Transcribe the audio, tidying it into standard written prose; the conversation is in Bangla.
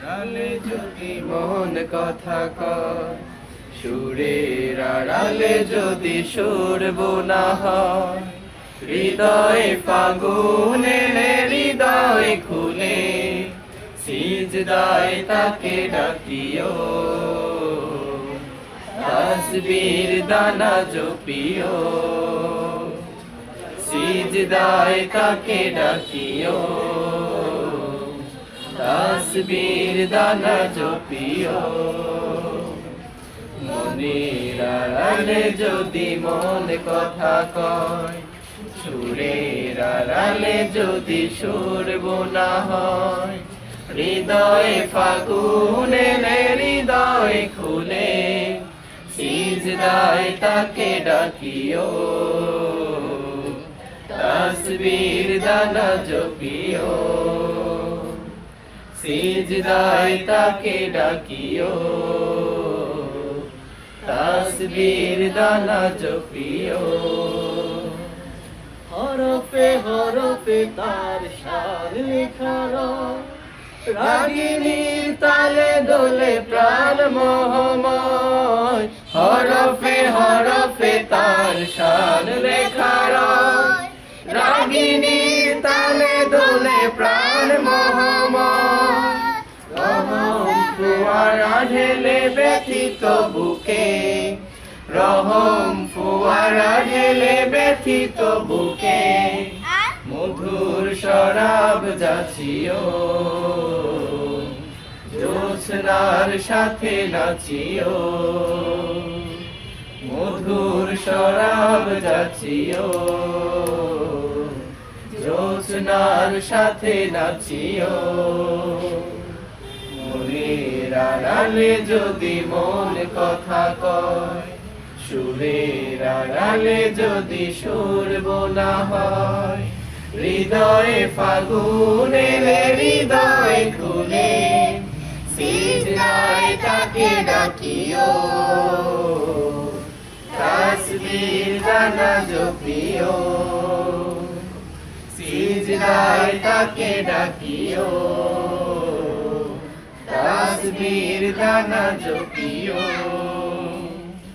আড়ালে যদি মন কথা কয়, সুরের আড়ালে যদি সুর বোনা হয়, হৃদয়ে ফাগুন এলে হৃদয় খুলে, সিজদায় তাকে ডাকিও, তাসবির দানা জপিও, সিজদায় তাকে ডাকিও, তাসবির দানা জপিও। মনের আড়ালে যদি মন কথা কয়, সুরের আড়ালে যদি সুর বোনা হয়, হৃদয়ে ফাগুন এলে হৃদয় খুলে, সিজদায় তাকে ডাকিও, তাসবির দানা জপিও, সিজদায় তাকে ডাকিও, তাসবির দানা জপিও। হরফে হরফে তার শান লেখা রয়, রাগিনীর তালে দোলে প্রাণ মোহময়। হরফে হরফে তার শান লেখা রয়, রাগিনীর তালে দোলে প্রাণ মোহময়। রহম ফুয়ারা ঢেলে ব্যথিত বুকে, রহম ফুয়ারা ঢেলে ব্যথিত বুকে, মধুর শরাব যাচিও, জ্যোৎস্নার সাথে নাচিও, মধুর শরাব যাচিও, জ্যোৎস্নার সাথে নাচিও। মনের আড়ালে যদি মন কথা কয়, সুরের আড়ালে যদি সুর বোনা হয়, হৃদয়ে ফাগুন এলে হৃদয় খুলে, সিজদায় তাকে ডাকিও, তাসবির দানা জপিও, সিজদায় তাকে ডাকিও, তাসবির দানা জপিও।